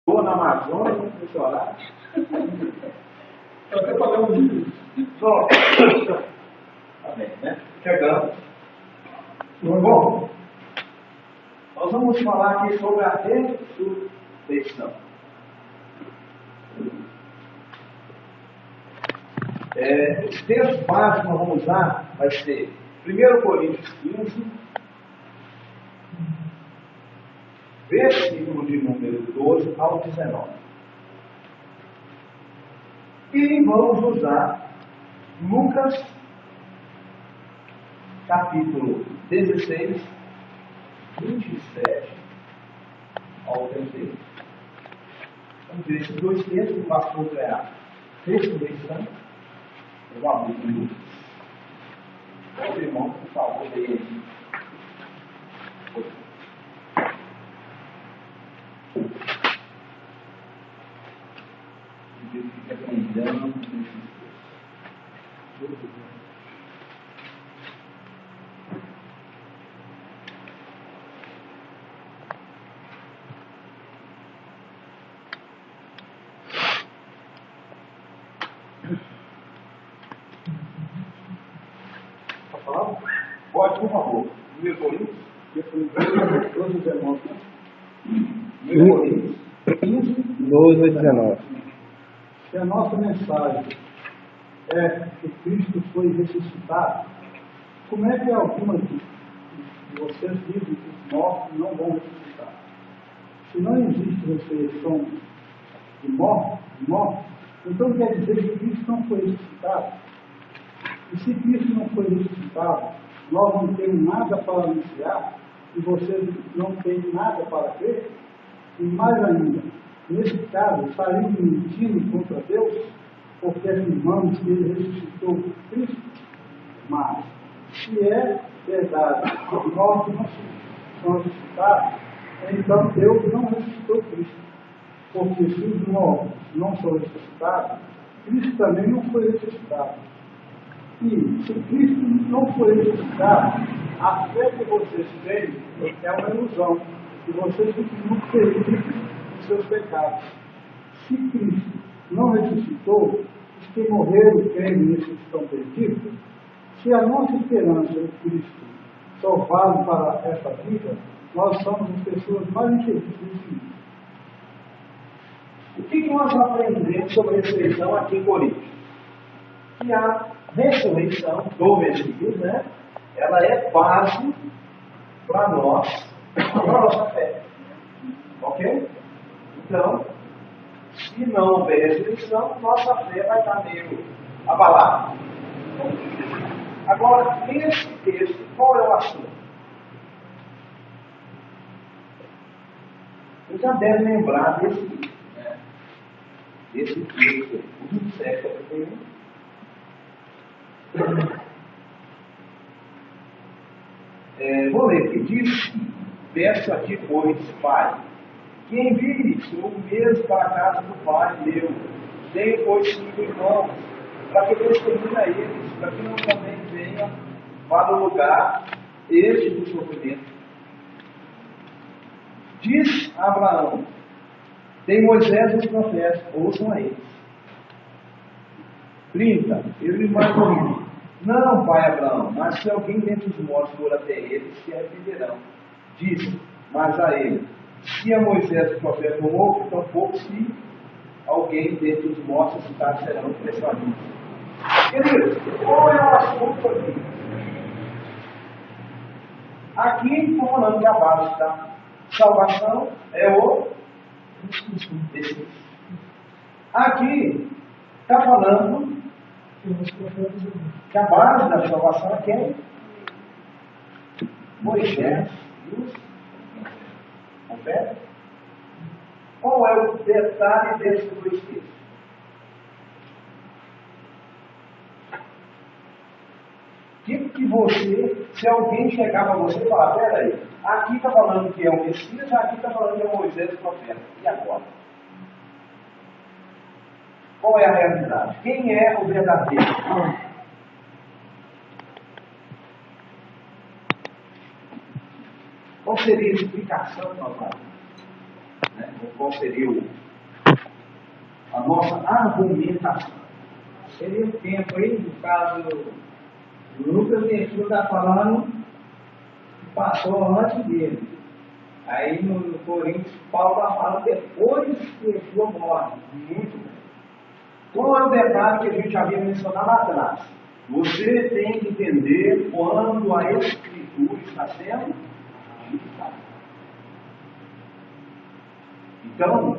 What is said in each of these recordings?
Estou na Amazônia, vou chorar. Eu até falei um livro. Só. Tá bem, né? Chegamos. Bom, nós vamos falar aqui sobre a ressurreição. Os textos básicos que nós vamos usar vai ser 1 Coríntios 15, versículo de número 12 ao 19. E vamos usar Lucas, capítulo 16, 27 ao 31. Vamos ver esses dois textos. O pastor é a ressurreição. Eu vou abrir o Lucas. Meu irmão, por favor, leia aí. Fica aprendendo nesses textos. Pode, por favor. 1 Coríntios, 12, 19. 1 Coríntios, 15, 12 a 19. Se a nossa mensagem é que Cristo foi ressuscitado, como é que alguma de vocês dizem que os mortos não vão ressuscitar? Se não existe ressurreição de mortos, então quer dizer que Cristo não foi ressuscitado. E se Cristo não foi ressuscitado, nós não temos nada para anunciar e vocês não têm nada para crer? E mais ainda, nesse caso, estaríamos mentindo contra Deus porque afirmamos que Ele ressuscitou Cristo? Mas, se é verdade que os mortos não são ressuscitados, então Deus não ressuscitou Cristo. Porque se os mortos não são ressuscitados, Cristo também não foi ressuscitado. E se Cristo não foi ressuscitado, a fé que vocês têm é uma ilusão, e vocês continuam perdidos em seus pecados. Se Cristo não ressuscitou, os que morreram e creem nisso estão perdidos. Se a nossa esperança em Cristo só vale para essa vida, nós somos as pessoas mais infelizes desse mundo. O que nós aprendemos sobre a ressurreição aqui em Coríntios? Que a ressurreição do Messias, né, ela é base para nós, para a nossa fé. Ok? Então, se não houver ressurreição, nossa fé vai estar meio abalada. Agora, nesse texto, qual é o assunto? Você já deve lembrar desse texto, 27 a 31. Vou ler aqui. Diz: peço a ti, pois, Pai, que envies o mesmo para a casa do Pai meu. Tenho, pois, 5 irmãos, para que testemunhe a eles, para que não também venha para o lugar este do sofrimento. Diz a Abraão: tem Moisés e os profetas, ouçam a eles. 30. Ele lhe mandou: não, pai Abraão, mas se alguém dentre os mortos for até eles, se arrependerão. Diz, mas a ele: se a Moisés e o profeta não ouvem, tampouco se alguém dentre os mortos está, serão persuadidos. Queridos, qual é o assunto aqui? Aqui estamos falando que a base da salvação é o Messias. Aqui está falando que a base da salvação é quem? Moisés e os profetas. Qual é o detalhe desses dois textos? Que você, se alguém chegar para você e falar: peraí, aqui está falando que é o Messias, aqui está falando que é Moisés e o profeta. E agora? Qual é a realidade? Quem é o verdadeiro? Qual seria a explicação, papai? né? Qual seria a nossa argumentação? Seria o tempo aí, no caso, o Lucas Yeshua está falando que passou antes dele. Aí no Coríntios, Paulo está falando depois que Yeshua morre. Muito bem. Qual é o detalhe que a gente havia mencionado lá atrás? Você tem que entender quando a Escritura está sendo ditada. Então,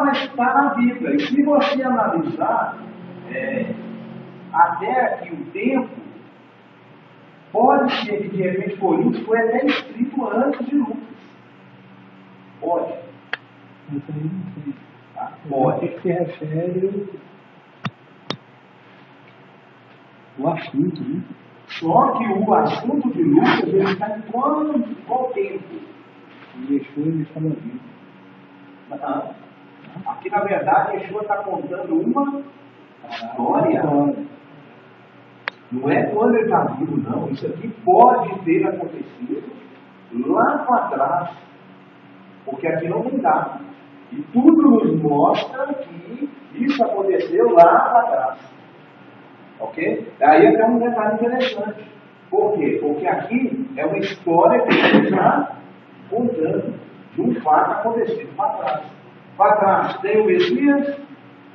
mas está na Bíblia. E se você analisar, até aqui o tempo, pode ser que de repente Coríntios foi até escrito antes de Lucas. Pode. Mas aí não sei. Pode. O que se refere o assunto, né? Só que o assunto de Lucas, ele está em qual tempo? O Yeshua ele estava vivo. Aqui, na verdade, Yeshua está contando uma história. Não é quando ele está vivo, não. Isso aqui pode ter acontecido lá para trás. Porque aqui não tem data. E tudo nos mostra que isso aconteceu lá para trás. Ok? Aí até um detalhe interessante. Por quê? Porque aqui é uma história que ele está contando de um fato acontecido para trás. Para trás tem o Messias?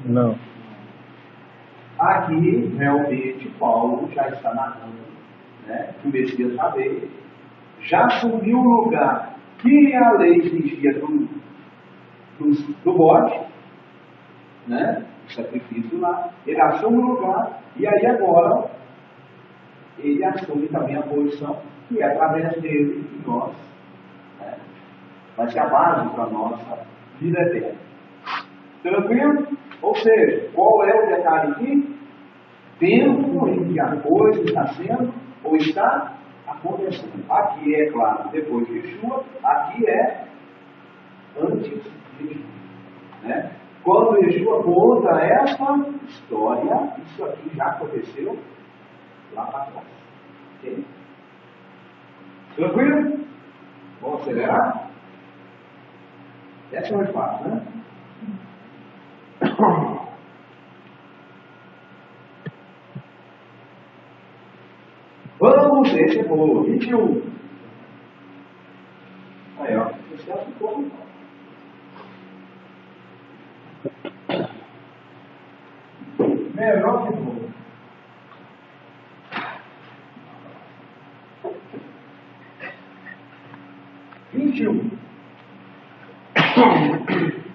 Não. Aqui, realmente, Paulo já está narrando, né, que o Messias já veio, já assumiu o lugar que a lei exigia do bode, né, o sacrifício lá, ele assume o lugar, e aí agora, ele assume também a posição, que é através dele que nós, né, vai ser a base para a nossa vida eterna. Tranquilo? Ou seja, qual é o detalhe aqui? Tempo em que a coisa está sendo ou está acontecendo. Aqui é, claro, depois de Yeshua, aqui é antes de Yeshua. Né? Quando Yeshua conta essa história, isso aqui já aconteceu lá para trás. Okay? Tranquilo? Vamos acelerar? Essa é mais fácil, né? Vamos, esse é bom. 21. Aí, ó. Esse é ficou. Melhor que bom.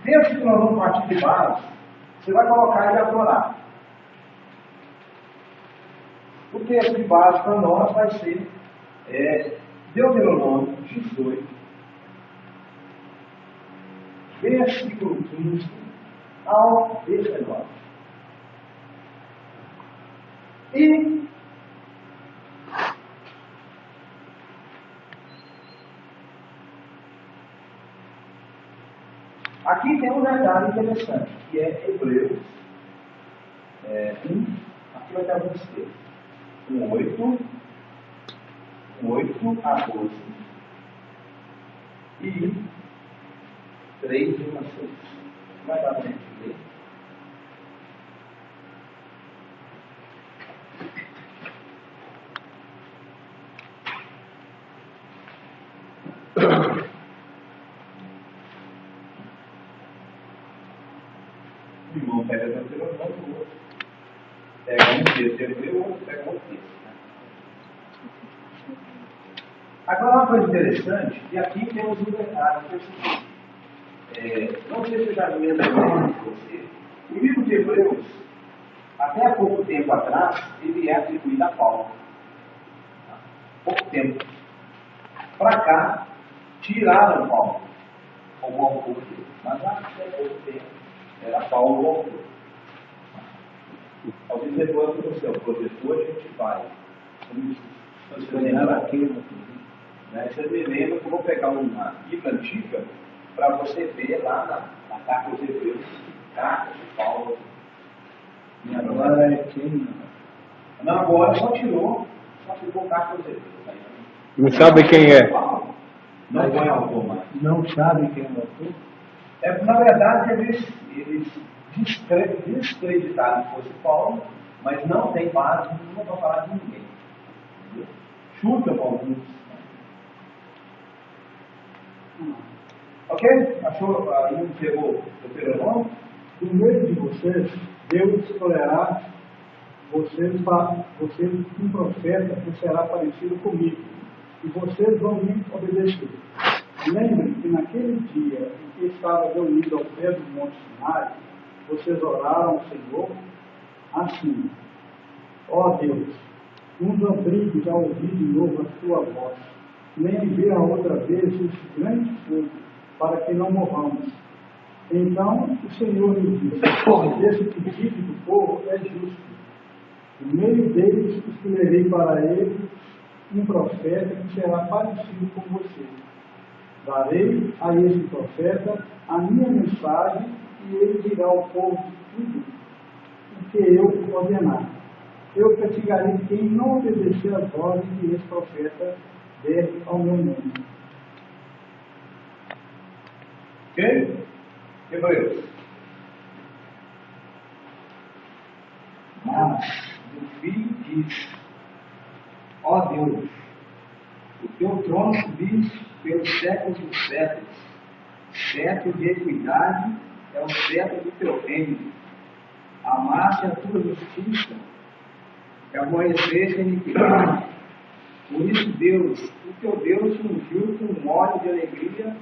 Texto que nós vamos partir de base, você vai colocar ele a decorar. O texto de base para nós vai ser Deuteronômio 18, versículo 15 ao 19. E aqui tem um detalhe interessante, que é Hebreus 1, aqui vai ter alguns textos. 8 a 12 e 3 de 1 a 6. Vai dar para a gente ler. O irmão pega o Deuteronômio, o outro pega um texto de Hebreu, o outro pega outro texto. Agora, uma coisa interessante, e aqui temos um detalhe, não sei se eu já mencionei com você, o livro de Hebreus, até há pouco tempo atrás, ele é atribuído a Paulo. Pouco tempo. Para cá, tiraram Paulo como autor dele, mas até pouco tempo era Paulo o autor. Alguém levanta no seu projetor, a gente vai. Você lembra aquilo? Você me lembra que eu vou pegar uma Bíblia antiga para você ver lá na carta aos Hebreus, carta de Paulo. E agora é quem? Não, agora só tirou, só ficou carta aos Hebreus. Não sabe quem é? Não foi autor mais. Não sabe quem é o autor? Na verdade, eles descreditaram que fosse Paulo, mas não tem base nenhuma para falar de ninguém. Entendeu? Chuta alguns. Ok? Achou? Aí não pegou o Deuteronômio? No meio de vocês, Deus escolherá vocês um profeta que será parecido comigo, e vocês vão me obedecer. Lembrem que naquele dia em que estava reunido ao pé do Monte Sinai, vocês oraram ao Senhor assim: ó Deus, nos obrigues a ouvir de novo a tua voz, nem ver a outra vez esse grande fogo, para que não morramos. Então o Senhor me disse: esse pedido do povo é justo. No meio deles escolherei para ele um profeta que será parecido com você. Darei a esse profeta a minha mensagem e ele dirá ao povo tudo o que eu ordenar. Eu castigarei quem não obedecer às ordens que esse profeta der ao meu nome. Ok? Hebreus. Mas o filho diz: ó Deus, o teu trono subiste pelos séculos dos séculos, cetro de equidade é o cetro do teu reino. Amaste a tua justiça e aborreceste a iniquidade. Por isso, Deus, o teu Deus, ungiu com um óleo de alegria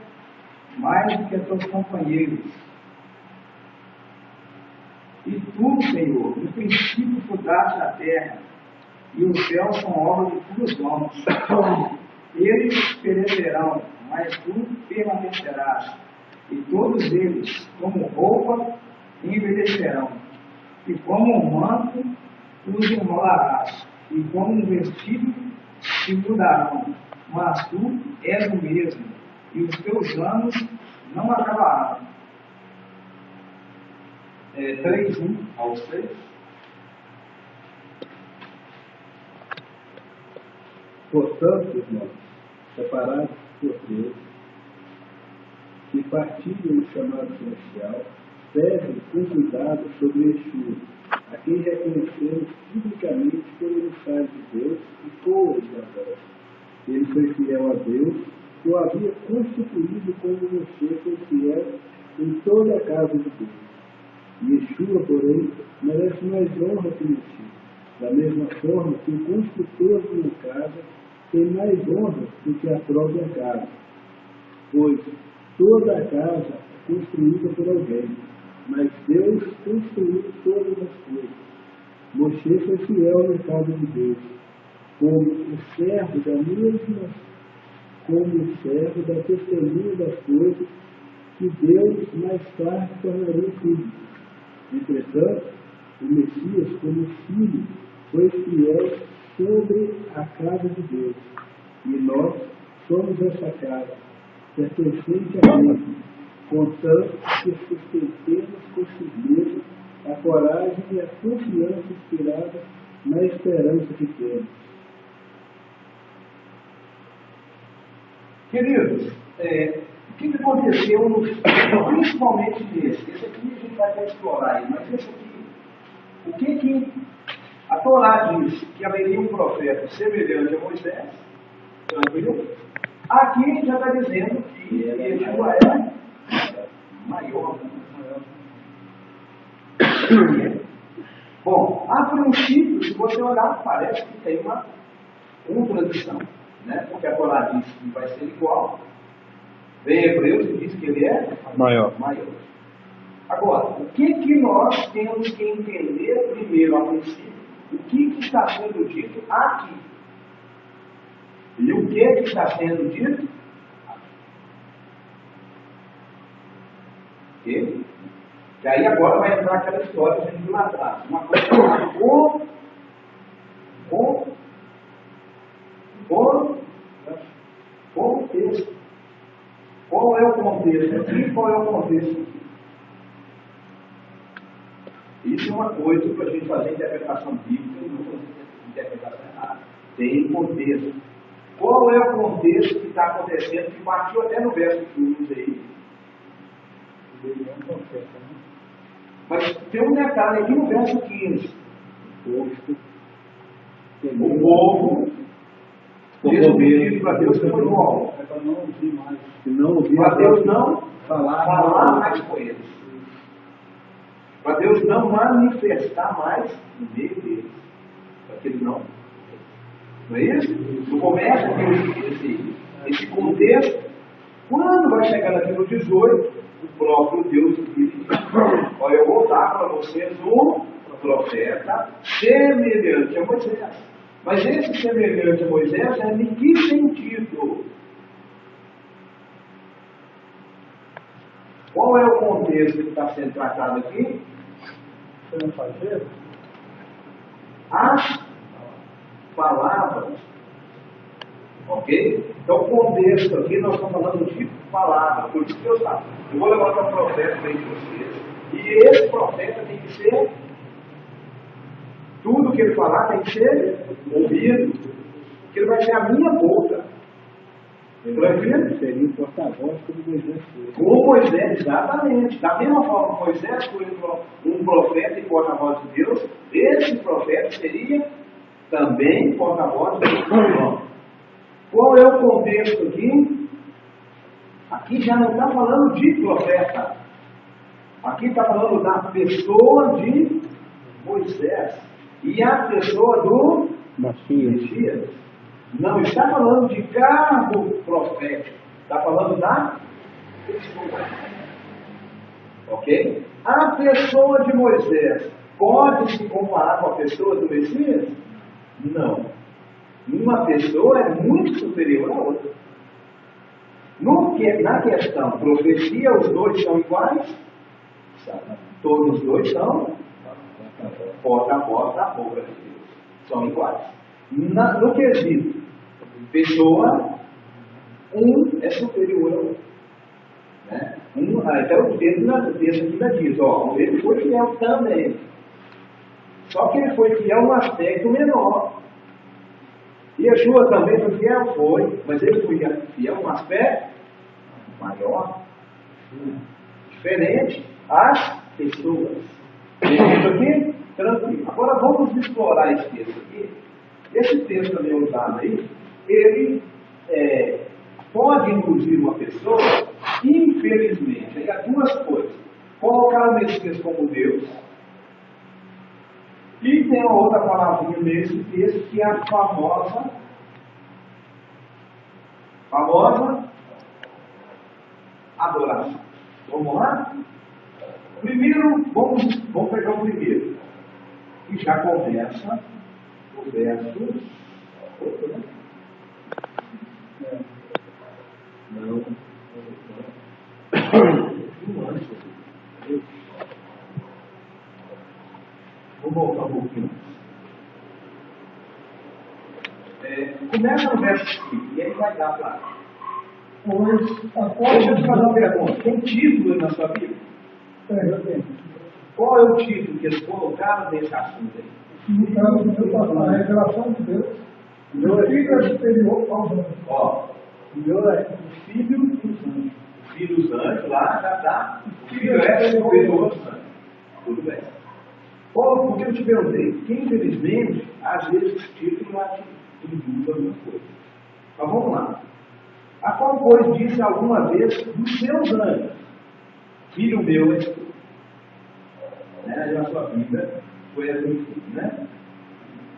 mais do que teus companheiros. E tu, Senhor, no princípio fundaste a terra, e os céus são obra de tuas mãos. Eles perecerão, mas tu permanecerás, e todos eles, como roupa, envelhecerão, e como um manto os enrolarás, e como um vestido se mudarão, mas tu és o mesmo, e os teus anos não acabarão. 3:1 ao 6. Portanto, irmãos, separados por Deus, que partilham o chamado celestial, devem com cuidado sobre Yeshua, a quem reconhecemos publicamente como emissário de Deus e co-exaltador. Ele foi fiel a Deus, que o havia constituído como Messias fiel em toda a casa de Deus. Yeshua, porém, merece mais honra que Messias, da mesma forma que o construtor de uma casa tem mais honra do que a própria casa, pois toda a casa é construída por alguém, mas Deus construiu todas as coisas. Moshe foi fiel na casa de Deus, como o servo da testemunha das coisas que Deus mais tarde tornaria públicas. Entretanto, o Messias, como filho, foi fiel sobre a casa de Deus. E nós somos essa casa, pertencente a Ele, contanto que sustentemos com firmeza a coragem e a confiança inspirada na esperança que temos. Queridos, o que aconteceu principalmente nesse? Esse aqui a gente vai até explorar aí, mas esse aqui, o que a Torá diz? Que haveria um profeta semelhante a Moisés, tranquilo? Aqui já está dizendo que Yeshua é maior. Bom, a princípio, se você olhar, parece que tem uma contradição, né? Porque a Torá diz que vai ser igual. Vem Hebreus e diz que ele é Maior. Agora, o que nós temos que entender primeiro, a princípio, o que está sendo dito aqui? E o que está sendo dito aqui? Ok? E aí agora vai entrar aquela história que a gente viu lá atrás. Uma coisa chamada contexto. Qual é o contexto aqui? Qual é o contexto aqui? Isso é uma coisa para a gente fazer interpretação bíblica e não fazer interpretação errada. Tem contexto. Qual é o contexto que está acontecendo, que partiu até no verso que eu usei? Ele é um profeta, né? Mas tem um detalhe aqui no verso 15. O povo desobediente para Deus foi no alto. É para não ouvir mais. Se não ouvir Para Deus não falar mais com eles. Para Deus não manifestar mais no meio deles. Para que eles não. Não é isso? No começo, esse contexto, quando vai chegando aqui no 18, o próprio Deus diz: olha, eu vou dar para vocês um profeta semelhante a Moisés. Mas esse semelhante a Moisés é em que sentido? Qual é o contexto que está sendo tratado aqui? Você não fazer? As palavras. Ok? Então, o contexto aqui, nós estamos falando de palavra. Por isso que eu falo. Eu vou levar para um profeta para vocês. E esse profeta tem que ser. Tudo que ele falar tem que ser ouvido. Porque ele vai ser a minha boca. Tranquilo? Seria um porta-voz como Moisés foi. Como Moisés, exatamente. Da mesma forma que Moisés foi um profeta e porta-voz de Deus, esse profeta seria também porta-voz de Deus. Qual é o contexto aqui? Aqui já não está falando de profeta. Aqui está falando da pessoa de Moisés e a pessoa do Messias. Não está falando de cargo profético. Está falando da pessoa. Ok? A pessoa de Moisés pode se comparar com a pessoa do Messias? Não. Uma pessoa é muito superior à outra. Na questão profecia, os dois são iguais? Todos os dois são porta-voz da boca de Deus. São iguais. No quesito pessoa, um é superior ao outro. Né? Até o texto aqui ainda diz, ele foi fiel também. Só que ele foi fiel no aspecto menor. Yeshua também foi fiel? Foi, mas ele foi fiel no aspecto maior, diferente às pessoas. Isso aqui, tranquilo. Agora vamos explorar esse texto aqui. Esse texto também usado aí, ele pode induzir uma pessoa, infelizmente, aí há duas coisas: colocar o Messias como Deus, e tem uma outra palavrinha nesse texto que é a famosa adoração. Vamos lá? Primeiro, vamos pegar o primeiro, que já começa o verso 8, né? Não. Vou voltar um pouquinho. Começa no verso 5, e aí vai dar para. Deixa eu te fazer uma pergunta. Tem título aí na sua Bíblia? Eu tenho. Qual é o título que eles colocaram nesse assunto aí? No caso do meu passado, a revelação de Deus, o meu filho é superior aos anjos. O meu é o filho dos anjos. O filho dos anjos, lá já está. O filho é superior aos anjos. Tudo bem. Porque eu te perguntei, porque infelizmente, às vezes os títulos lá te induzem alguma coisa. Mas vamos lá. A qual, pois, disse alguma vez dos seus anjos: filho meu és tu. Na sua vida foi a tua, né?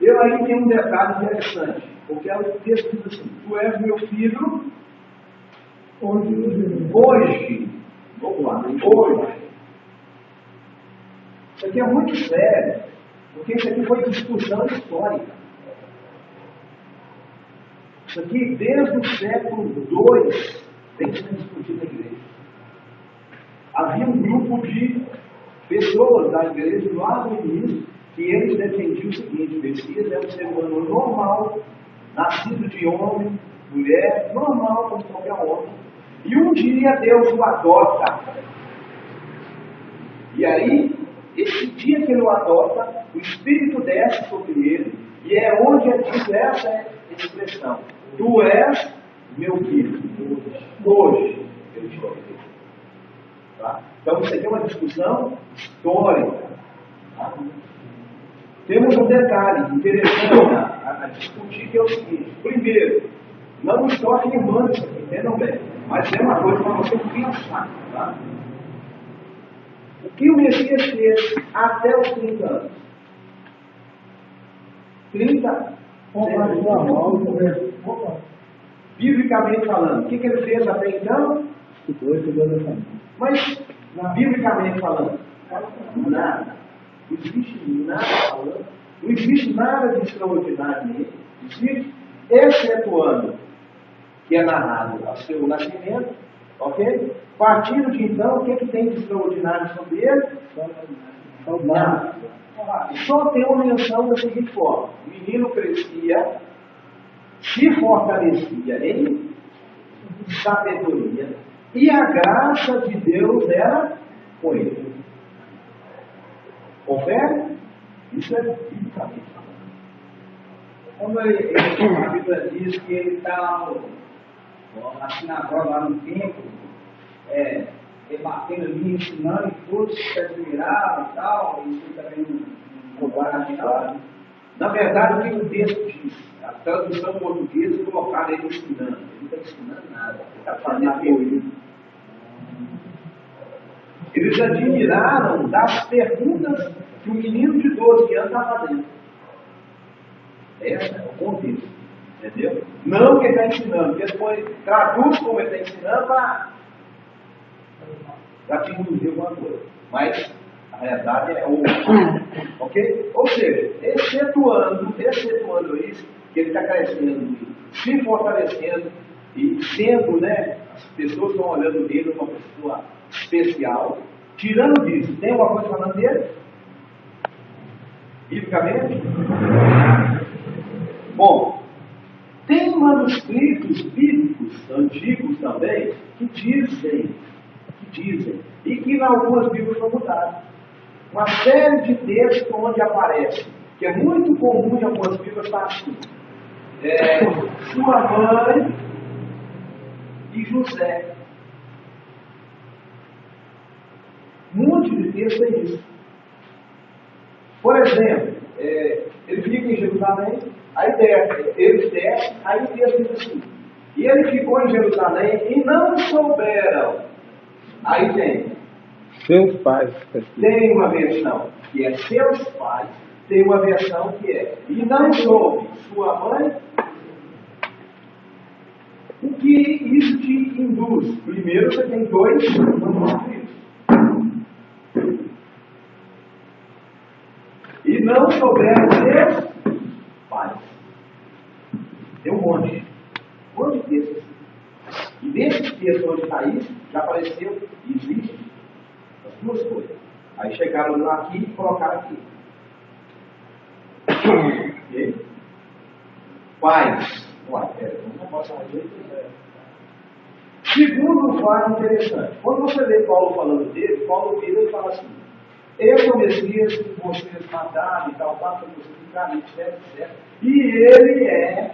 Eu aí tenho um detalhe interessante, porque o texto diz assim: tu és meu filho hoje. Vamos lá, hoje. Isso aqui é muito sério, porque isso aqui foi discussão histórica. Isso aqui, desde o século II, vem sendo discutido na igreja. Havia um grupo de pessoas da igreja lá no início que eles defendiam o seguinte: o Messias é um ser humano normal, nascido de homem, mulher, normal como qualquer homem, e um dia Deus o adota. E aí, esse dia que ele o adota, o Espírito desce sobre ele, e é onde é dita essa expressão: tu és meu filho. Hoje, ele te ordenou. Tá? Então, isso aqui é uma discussão histórica. Tá? Temos um detalhe interessante a discutir, que é o seguinte: primeiro, não estou afirmando isso aqui, entendam bem, mas é uma coisa para você pensar. Tá? O que o Messias fez até os 30 anos? 30 biblicamente falando, o que ele fez até então? Mas, biblicamente falando, nada. Não existe nada falando, não existe nada de extraordinário nele. Existe, excetuando que é narrado ao seu nascimento, ok? Partindo de então, o que tem de extraordinário sobre ele? Nada. Só tem uma menção da seguinte forma: o menino crescia, se fortalecia em sabedoria, e a graça de Deus era com ele. Confere? Isso é biblicamente falando. Como a Bíblia diz que ele está na sinagoga, lá no templo, debatendo ali, ensinando, e todos se admiravam e tal, isso também não guarda. Na verdade, o que o texto diz? A tradução portuguesa colocaram ele ensinando. Ele não está ensinando nada, ele está fazendo isso. Eles admiraram das perguntas que o menino de 12 anos está fazendo. Esse é o contexto. Entendeu? Não que ele está ensinando, porque ele traduz como ele está ensinando para diminuir alguma coisa. Mas a realidade é outra. Ok? Ou seja, excetuando isso, que ele está crescendo, se fortalecendo e sendo, as pessoas estão olhando nele uma pessoa especial. Tirando disso, tem alguma coisa falando dele? Biblicamente? Bom, tem manuscritos bíblicos antigos também que dizem, e que em algumas Bíblias foram mudados. Uma série de textos onde aparece, que é muito comum em algumas Bíblias, está assim: sua mãe e José. Um monte de texto é isso. Por exemplo, ele fica em Jerusalém, aí eles descem, aí o texto diz assim: e ele ficou em Jerusalém e não souberam. Aí tem seus pais. Tem uma versão que é seus pais, tem uma versão que é e não soube sua mãe. O que isso te induz? Primeiro, você tem dois manuscritos. E não souberam seus pais. Tem um monte de textos. E nesses textos onde está isso, já apareceu, existe as duas coisas. Aí chegaram lá aqui e colocaram aqui. Ok? Pais. Não posso fazer isso. Segundo um fato interessante. Quando você lê Paulo falando dele, Paulo vira e fala assim: esse é o Messias que vocês mataram e tal, para vocês ficarem, etc. E ele é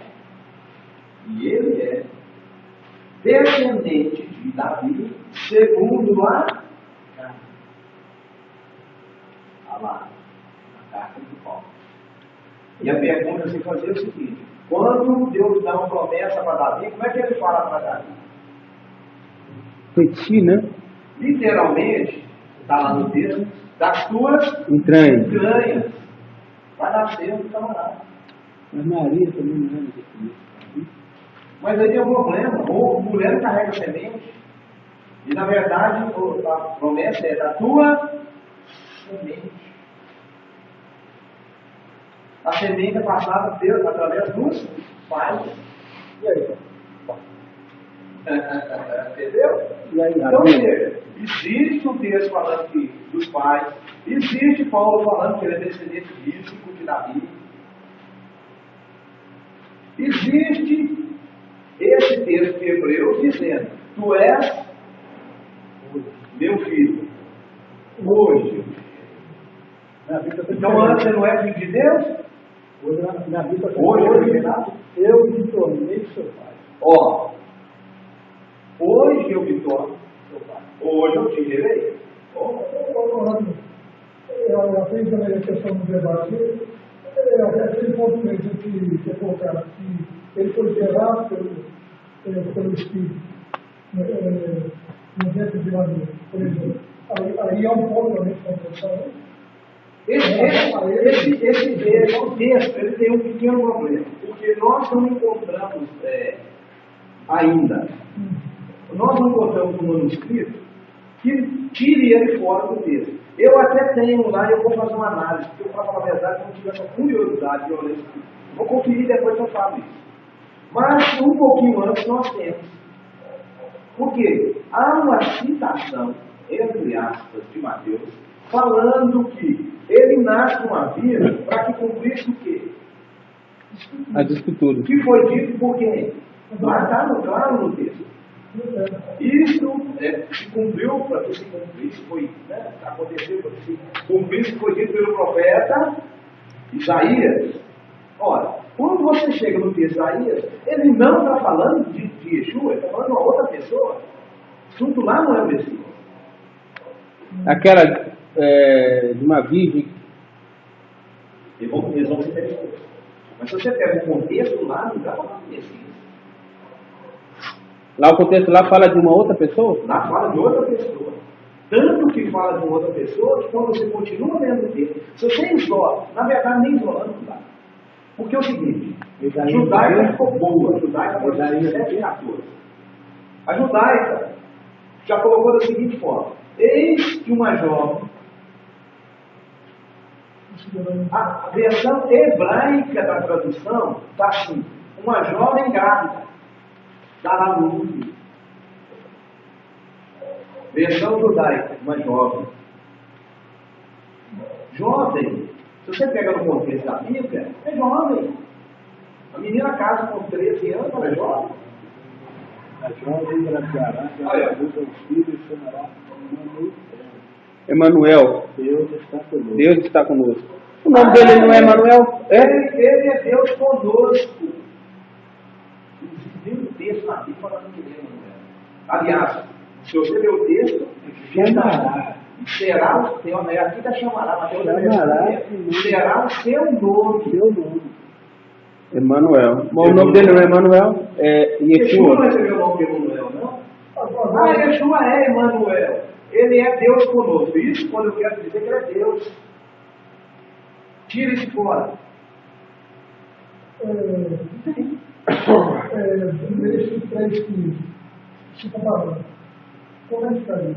descendente de Davi, segundo a carta de Paulo. E a pergunta a se fazer é o seguinte: quando Deus dá uma promessa para Davi, como é que ele fala para Davi? Petit, né? Literalmente, está lá no texto, das tuas entranhas. Vai nascer um camarada. Mas Maria também não é isso. Mas aí tem um problema. A mulher carrega semente. E na verdade, a promessa é da tua semente. A semente é passada através dos pais. E aí? Entendeu? E aí, então, existe um texto falando que dos pais, existe Paulo falando que ele é descendente físico de Davi. Existe esse texto de Hebreus dizendo: tu és meu filho. Hoje. Então antes ele não é filho de Deus? Hoje eu me tornei seu pai. Hoje eu me torno Hoje eu te direi. Eu aprendi também a questão do debate. Aquele ponto mesmo que é colocado, que ele foi gerado pelo Espírito, no dentro de Maria, por exemplo. Aí é um ponto também de contenção. Esse texto ele tem um pequeno problema, porque nós não encontramos ainda, nós não encontramos um manuscrito que tire ele fora do texto. Eu até tenho lá, eu vou fazer uma análise, porque eu, para falar a verdade, eu não tive essa curiosidade de olhar isso. Vou conferir depois que eu falo isso. Mas, um pouquinho antes, nós temos. Por quê? Há uma citação, entre aspas, de Mateus, falando que ele nasce numa vila para que cumprisse o quê? As escrituras. Que foi dito por quem? Lá está claro no texto. Isso se cumpriu para que se cumprisse, foi, aconteceu para que se cumprisse, foi dito pelo profeta Isaías. Ora, quando você chega no texto de Isaías, ele não está falando de Yeshua, ele está falando de uma outra pessoa. O assunto lá não é o Messias. Aquela de uma virgem. Eles vão ser pessoas. Mas se você pega o contexto lá, não está falando de Messias. Lá o contexto lá fala de uma outra pessoa? Lá fala de outra pessoa. Tanto que fala de uma outra pessoa, que quando você continua lendo o texto, se você isola, na verdade nem isolando não dá. Porque é o seguinte, a judaica ficou boa, a judaica foi 17 e 14. A judaica já colocou da seguinte forma: eis que uma jovem, a versão hebraica da tradução está assim, uma jovem grávida dará luz ao filho. Versão judaica, uma jovem. Jovem, se você pega no contexto da Bíblia, é jovem. A menina casa com 13 anos, ela é jovem. A jovem engravidará, dará luz ao filho e chamará Emanuel. Deus está conosco. Deus está conosco. O nome dele não é Emanuel? Ele é Deus conosco. Tem um texto na Bíblia falando que ele é Emanuel. Aliás, se você ler o texto, Chamará. será o seu nome. Aqui está chamará, mas Chamará. será o seu nome. Seu nome. Emanuel. Mas o nome dele não é Emanuel? É Yeshua não Yeshua. recebeu o nome de Emanuel, não? Yeshua é Emanuel. Ele é Deus conosco. Isso quando eu quero dizer que ele é Deus. Tira isso fora. Nesse 3,15, se comparando, como é que está aí?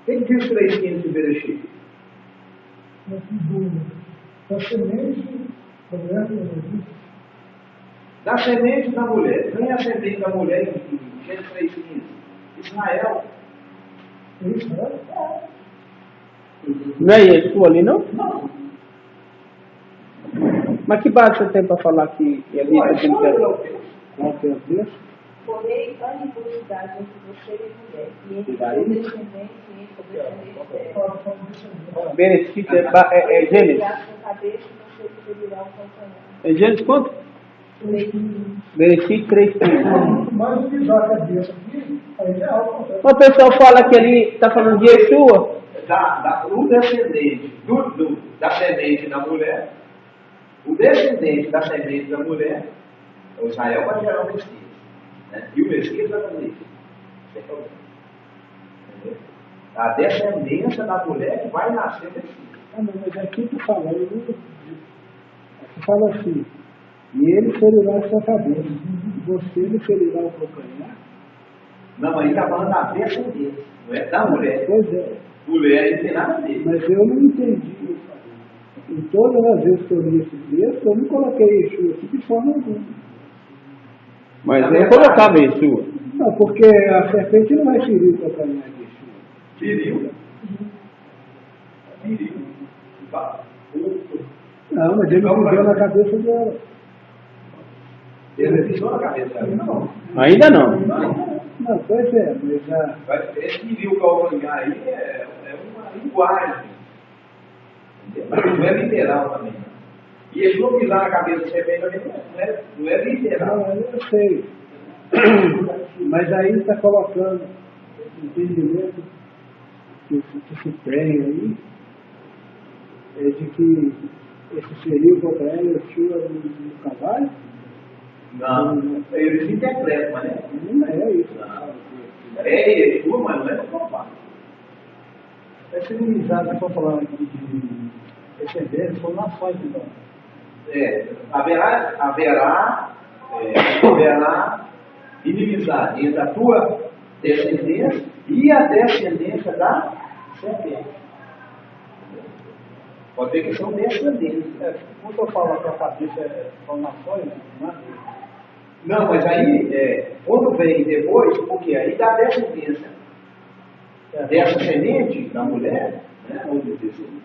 Quem diz 3,15 de Bereshit? Da semente da mulher, Da semente da mulher. Quem é a semente da mulher em Gênesis 3,15? Israel. é isso, né? Não é Yeshua ali, não? Não. Mas que base você tem para falar que ali Ué, tem só que... eu tenho. Qual que é o texto? Porém, animosidade entre você e mulher, e entre seu descendente e entre o descendente dela. Bereshit é Gênesis. A sua cabeça e você ferirá o calcanhar. É Gênesis quanto? Bereshit 3,15. Mas o que já a cabeça aqui, aí é algo. O pessoal fala que ali está falando de Yeshua. O descendente da semente da mulher, o descendente da semente da mulher, o Israel vai gerar o Messias. Né? E o Messias vai fazer isso. Sem problema. Entendeu? A descendência da mulher que vai nascer Messias. Ah, não, mas aqui está falando, aqui fala assim, e ele ferirá a sua cabeça, você lhe ferirá o calcanhar. Não, aí está falando da descendência, não é da mulher. Pois é, Mulher não tem nada a ver. mas eu não entendi. Em todas as vezes que eu li esse texto, eu não coloquei Yeshua aqui de forma alguma. Mas eu colocava Yeshua. Não, porque a serpente não vai ferir o calcanhar de Yeshua. Feriu. Feriu. Não, mas ele não deu na cabeça dela. Ele pisou na cabeça dela. Não. Ainda não. Não, pois é, mas já... Esse feriu o calcanhar aí é uma linguagem. Entendeu? Não é literal também. E eles não pisar na cabeça do serpente também não é literal. Não, eu sei. Mas aí está colocando entendimento que se tem aí é de que esse seria o Gabriel Yeshua no cavalo? Não, eles interpretam, mas Não é isso. é Yeshua, mas não é do cavalo. Essa inimizade que estou falando aqui de descendentes são nações, então. Haverá inimizade entre a tua descendência e a descendência da serpente. Pode ver que são descendentes. Quando eu falo que a cabeça são nações, não é? Não, mas aí, quando vem depois, porque aí dá descendência dessa semente da mulher, né? Vamos dizer assim,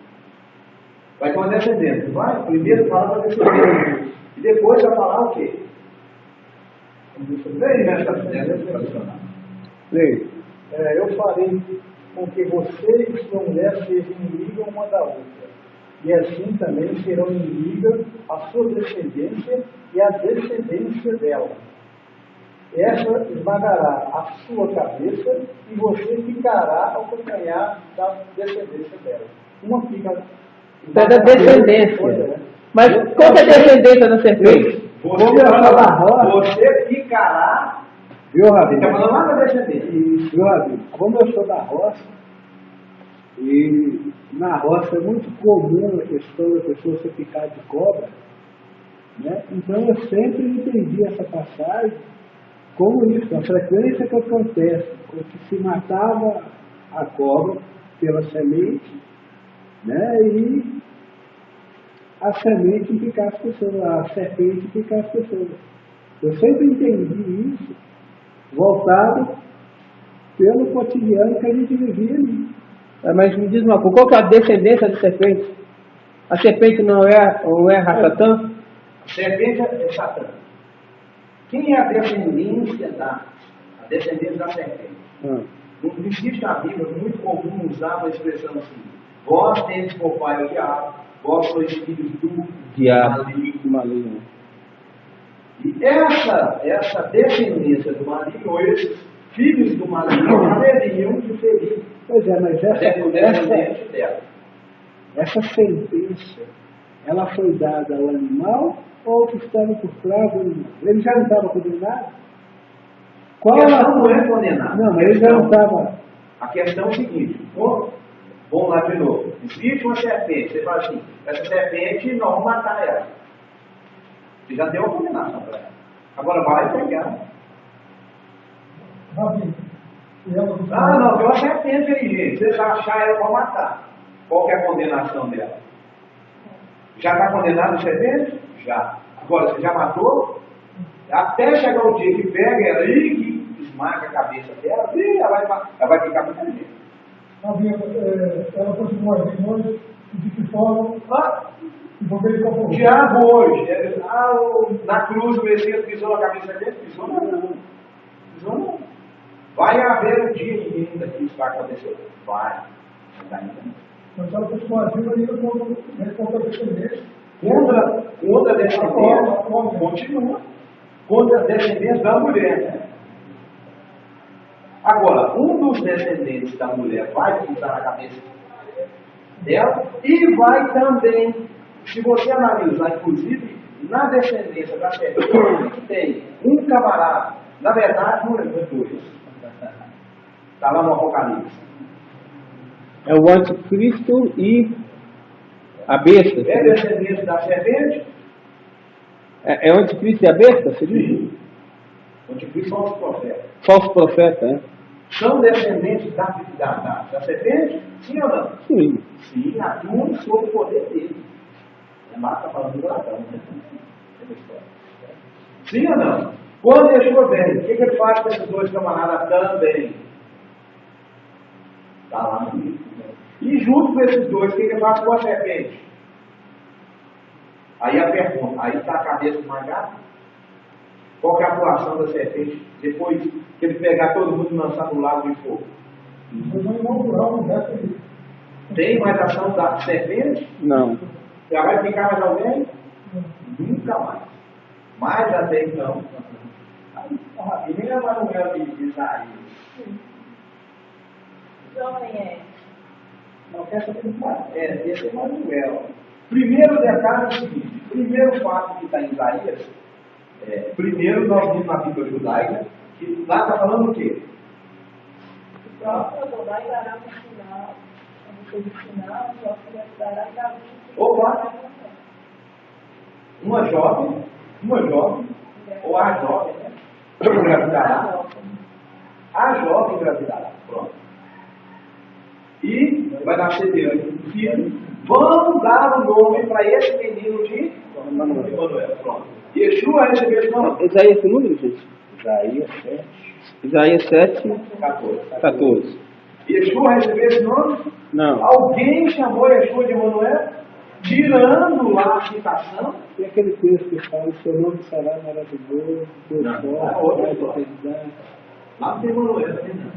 vai ter uma descendência, vai? Primeiro fala da descendência, e depois vai falar o quê? Vem nessa tradicional. Leia. Eu farei com que você e sua mulher sejam inimigas uma da outra, e assim também serão inimigas a sua descendência e a descendência dela. Essa esmagará a sua cabeça e você ficará ao calcanhar da descendência dela. Uma fica Da descendência. Mas qual é a descendência da serpente? Você ficará. Viu, Rabi? Está falando lá da descendência. Viu, Rabi? Como eu sou da roça, e na roça é muito comum a questão da pessoa ser picada de cobra, né? Então eu sempre entendi essa passagem como isso, a frequência que acontece, quando se matava a cobra pela semente, né? E a semente picar as pessoas, a serpente picar as pessoas. Eu sempre entendi isso voltado pelo cotidiano que a gente vivia ali. Mas me diz uma coisa, qual que é a descendência de serpente? A serpente não é Satã? A serpente é Satã. Quem é a descendência da serpente? No princípio da Bíblia, é muito comum usar uma expressão assim: vós tendes por pai o diabo, vós sois filhos do maligno. E essa descendência do maligno, ou esses filhos do maligno, haveriam de ferir. Pois é, mas essa sentença, ela foi dada ao animal ou que estava por trás do animal? Ele já não estava condenado? A questão não é condenado. Não, mas ele já não estava. A questão é o seguinte: vamos lá de novo. Existe uma serpente, você fala assim, essa serpente não vamos matar ela. Você já deu a condenação para ela. Agora vai pegar. Não, tem uma serpente aí, gente. Se você achar ela para matar, qual que é a condenação dela? Já está condenado a serpente? Já. Agora, você já matou? Até chegar o dia que pega ela e que esmaga a cabeça dela, e ela vai ficar muito grande. Ela continua aqui hoje, de que forma? O diabo hoje, na cruz o Messias pisou na cabeça dele? Pisou não. Vai haver um dia ainda que isso vai acontecer. Vai. Mas ela continua agindo ainda contra a descendência. Contra a descendência. Continua. Contra a descendência da mulher. Né? Agora, um dos descendentes da mulher vai pisar na cabeça dela e vai também, se você analisar, inclusive, na descendência da serpente, tem um camarada, na verdade, não é dois. Está lá no Apocalipse. É o anticristo e a besta. É descendente da serpente? É o anticristo e a besta, seria? Sim. O anticristo são os profetas. Falso profeta, né? São descendentes da serpente? Sim ou não? Sim. Sim, atuam sob o poder dele. A Marta está falando do ladrão, né? Sim ou não? Quando Yeshua vem, o que ele faz com esses dois camaradas também? Está lá no livro. E junto com esses dois, o que ele faz com a serpente? Aí a pergunta, aí está a cabeça esmagada? Qual que é a atuação da serpente depois que ele pegar todo mundo e lançar no lago de fogo? Tem mais ação da serpente? Não. Já vai ficar mais alguém? Nunca mais. Mas até então, e nem a Manuel de Isaías. jovem é? Não quer saber do pai. Esse é Manuel. Primeiro detalhe é o seguinte: primeiro fato que está em Isaías, primeiro nós vimos na Bíblia judaica, que lá está falando o quê? O próprio Adonai dará um sinal. Quando você sinal, o próprio dará e dará. Opa! Uma jovem, ou a jovem, né? Engravidará. A jovem engravidará. Pronto. E vai nascer dele um filho. Vamos dar o nome para esse menino de Manuel. Pronto. Yeshua recebeu esse nome. Isaías que número, gente? Isaías 7. Isaías 7, 14. 14. Yeshua recebeu esse nome? Não. Alguém chamou Yeshua de Manuel? Tirando lá a citação. E aquele texto que fala: o seu nome será maravilhoso, Deus Não, é forte, outra Pai da história. eternidade. Lá não tem Manuel também não.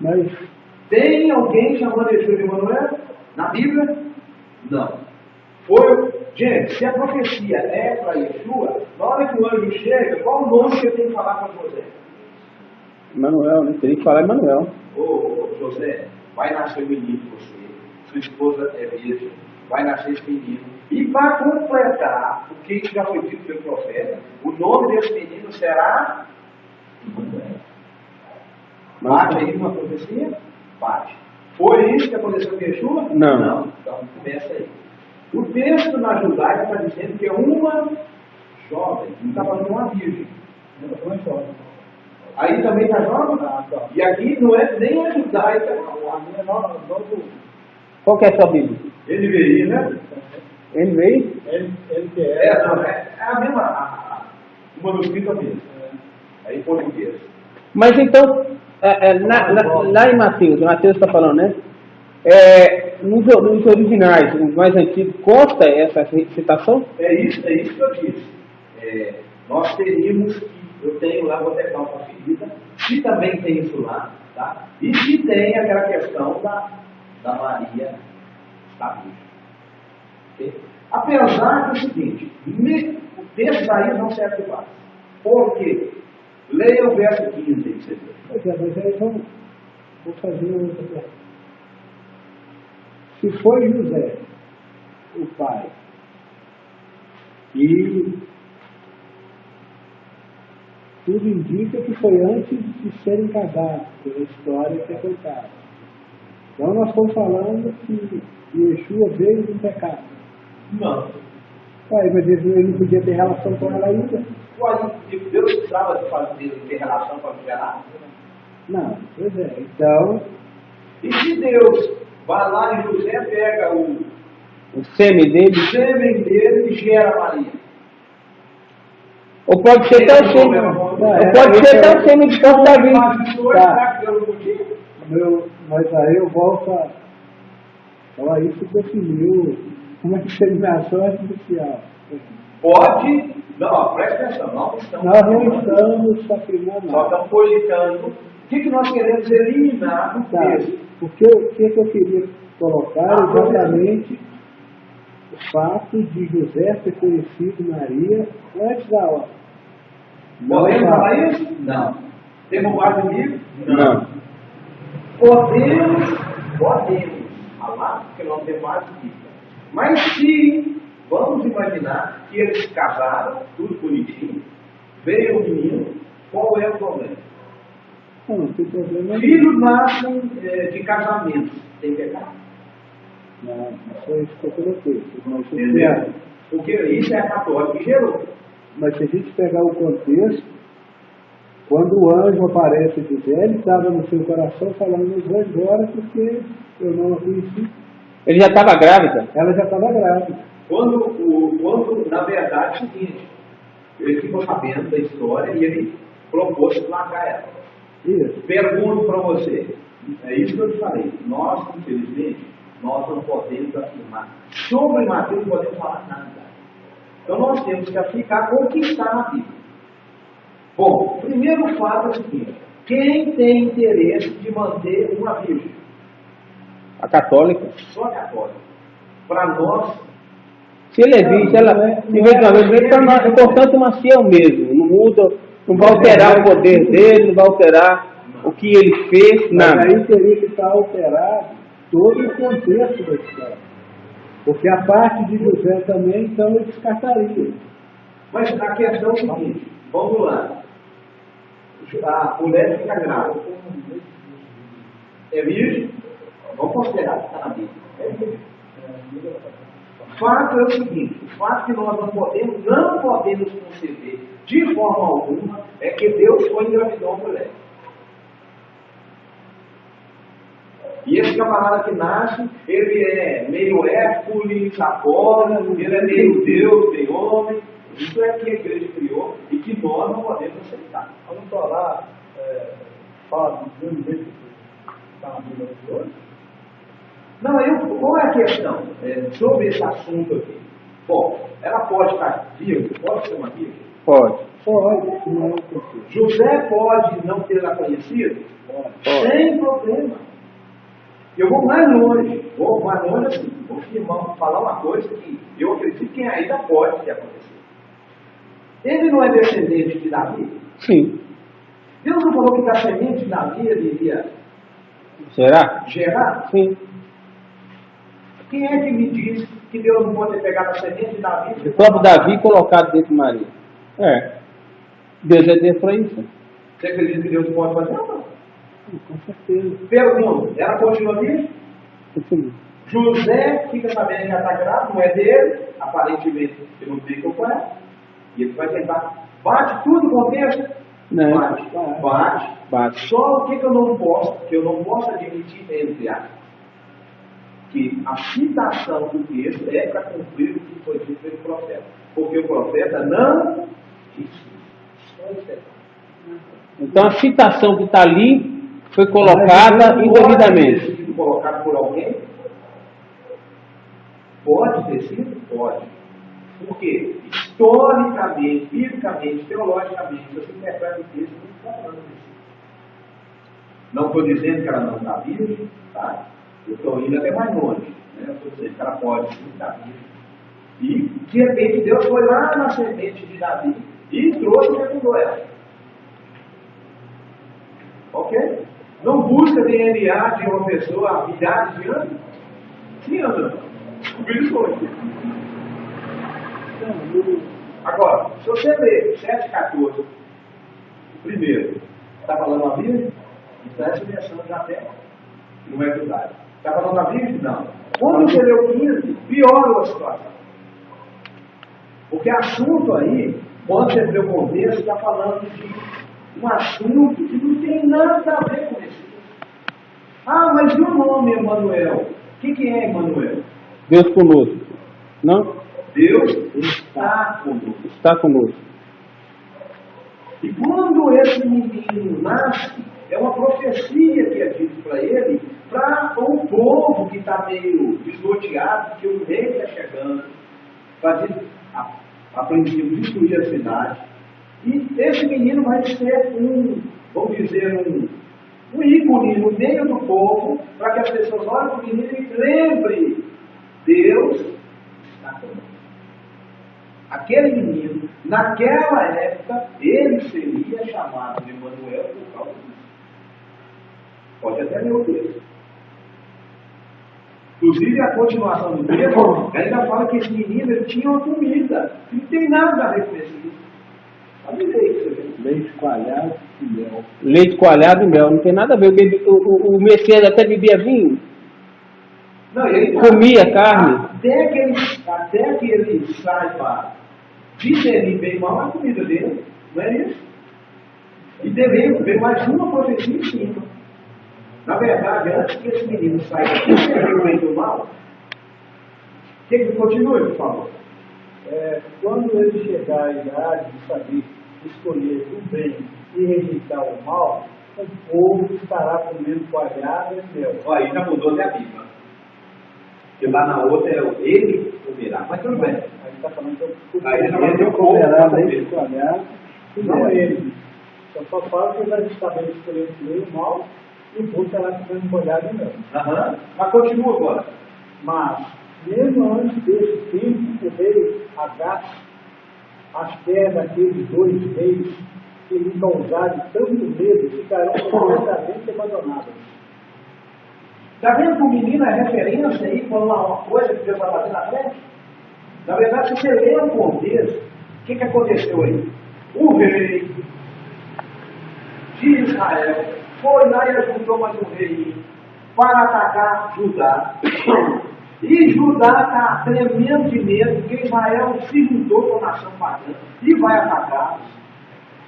Mas Tem alguém chamando Yeshua de Manuel? Na Bíblia? Não. Foi. Gente, se a profecia é para Yeshua, na hora que o anjo chega, qual o nome que ele tem que falar para José? Manuel, né? Teria que falar Manuel. Ô José, vai nascer um menino de você, sua esposa é virgem, vai nascer esse menino. E para completar o que já foi dito pelo profeta, o nome desse menino será Manuel. Bate aí uma profecia? Bate. Foi isso que aconteceu com Yeshua? Não. Então começa aí. O texto na judaica está dizendo que é uma jovem, não está falando uma virgem. Uma jovem. Aí também está jovem? Tá. E aqui não é nem a judaica, A minha nova, novo, Qual que é a sua Bíblia? NVI, né? NVI? LTE. Não, é a mesma, o manuscrito é o mesmo. É em português. Mas então, lá em Mateus está falando, né? Nos originais, os mais antigos, consta essa citação? É isso que eu disse. Nós teríamos que, eu tenho lá, vou até dar uma conferida, se também tem isso lá, tá? E se tem aquela questão da Maria está viva. Okay? Apesar do seguinte, o texto daí não serve de base. Por quê? Leia o verso 15 aí, você vê. pois é, mas aí vou fazer uma outra pergunta. Se foi José, o pai, e tudo indica que foi antes de serem casados, pela história que é contada. Então nós estamos falando que Yeshua veio do pecado. Não. Ué, mas ele não podia ter relação com ela ainda? Uai, Deus precisava de fazer, ter relação com a gerar? Não, pois é. Então, E se Deus vai lá e José pega o O sêmen dele? sêmen dele e gera Maria? Ou pode ser até o sêmen. Ou pode ser até o sêmen de Corpo Davi. Mas isso hoje, Tá. será que Deus não podia? mas aí eu volto a falar isso definiu uma disseminação artificial. Pode. Não, presta atenção, não estamos. Nós não estamos afirmando Só nada. estamos cogitando. O que nós queremos eliminar do Tá. texto? Porque o que eu queria colocar é exatamente o fato de José ter conhecido Maria antes da hora. Podemos falar isso? Não. Temos mais comigo? Não. Podemos falar, porque não temos mais comigo. Mas se vamos imaginar que eles se casaram, tudo bonitinho, veio o menino, qual é o problema? Não tem problema. Filhos nascem de casamentos, tem pecado? Não, foi isso que eu coloquei. Entendeu? Porque isso é a católica que gerou. Mas se a gente pegar o contexto, quando o anjo aparece a José, ele estava no seu coração falando: eu vou embora porque eu não a conheci. Ele já estava grávida? Ela já estava grávida. Quando, na verdade, é o seguinte, ele ficou sabendo da história e ele propôs largar ela. Isso. Pergunto para você, é isso que eu te falei, nós, infelizmente, nós não podemos afirmar. Sobre Mateus não podemos falar nada. Então nós temos que ficar com o que está na Bíblia. Bom, o primeiro fato é o seguinte: quem tem interesse de manter uma virgem? A católica? Só a católica. Para nós, Se ele é virgem, ela, de vez em vez, então, o importante é o macio mesmo. Não muda, não vai alterar o poder dele, não vai alterar o que ele fez, Mas nada. aí teria que estar alterado todo o contexto da história. Porque a parte de José também, então, eu descartaria. Mas a questão é o seguinte, vamos lá. A mulher fica grávida. É virgem? Vamos considerar que está na Bíblia. É virgem. O fato é o seguinte, o fato que nós não podemos conceber de forma alguma é que Deus foi engravidou a mulher. E esse camarada que nasce, ele é meio Hércules, Apolo, ele é meio Deus, meio homem. Isso é que a igreja criou e que nós não podemos aceitar. Vamos falar, fala do mesmo jeito que está na Bíblia de hoje? Não, qual é a questão sobre esse assunto aqui? Bom, ela pode estar viva, pode ser uma viva? Pode. Pode, não é um contexto. José pode não ter a conhecido? Pode. Sem problema. Eu vou mais longe assim, vou falar uma coisa que eu acredito que ainda pode ter acontecido. Ele não é descendente de Davi? Sim. Deus não falou que da semente de Davi ele iria Será? gerar? Sim. Quem é que me diz que Deus não pode ter pegado a semente de Davi? O próprio Davi colocado dentro de Maria. Deus é Deus para isso. Você acredita que Deus pode fazer? Não. Com certeza. Pergunta, ela continua viva? Sim. José fica sabendo que ela está grávida, não é dele, aparentemente ele não fica com ela, e ele vai tentar, bate tudo com o texto? Não. Bate. Só o que eu não posso admitir, entre aspas, que a citação do texto é para cumprir o que foi dito pelo profeta, porque o profeta não disse. Só isso é. Então a citação que está ali foi colocada indevidamente. Pode ter sido colocado por alguém? Pode ter sido? Pode. Porque historicamente, biblicamente, teologicamente, você interpreta o texto não está falando isso. Não estou dizendo que ela não está virgem, tá? Eu estou indo até mais longe. Né? Eu estou dizendo que ela pode sim estar virgem. E, de repente, Deus foi lá na semente de Davi e trouxe e fecundou ela. Ok? Não busca DNA de uma pessoa há milhares de anos? Sim, André. Descobri isso hoje. Agora, se você ler 7,14, primeiro, está falando a Bíblia? Então essa versão já tem. Não é verdade. Está falando a Bíblia? Não. Quando você lê o 15, piora a situação. Porque assunto aí, quando você lê o contexto, está falando de um assunto que não tem nada a ver com isso. Ah, mas e o nome Emanuel? O que é Emanuel? Deus conosco. Não? Deus está conosco. Está conosco. E quando esse menino nasce, é uma profecia que é dito para ele, para o povo que está meio desnorteado, que o rei está chegando, para a princípio destruir a cidade. E esse menino vai ser vamos dizer, um ícone no meio do povo, para que as pessoas olhem para o menino e lembrem, Deus está conosco. Aquele menino, naquela época, ele seria chamado de Emanuel por causa disso. Pode até ler o texto. Inclusive, a continuação do texto ainda fala que esse menino ele tinha uma comida, que não tem nada a ver com esse livro. Pode ler isso. Leite coalhado e mel. Leite coalhado e mel. Não tem nada a ver. O Messias até bebia vinho. Não, ele comia carne. Até que ele saiba discernir bem mal a comida dele, não é isso? E devemos ver mais uma profecia em cima. Na verdade, antes que esse menino saiba discernir bem do mal, que continue, por favor. Quando ele chegar à idade de saber escolher o bem e rejeitar o mal, o povo estará comendo coalhada e mel. Aí já mudou até a Bíblia. Porque lá na outra é ele comerá. Mas tudo bem. Aí está falando que Aí ele comerá leite coalhado e não ele. Só fala que ele vai saber escolher o bem e o mal e o povo estará comendo coalhada e mel. Mas continua agora. Mas, mesmo antes desse tempo, o rei Agás, as terras daqueles dois reis, que lhe causarem tanto medo ficarão completamente abandonadas. Está vendo que o menino é referência aí para uma coisa que Deus vai fazer na frente? Na verdade, se você ler o contexto, o que aconteceu aí? O rei de Israel foi lá e ajuntou mais um rei para atacar Judá. E Judá está tremendo de medo, porque Israel se juntou com a nação pagã e vai atacar.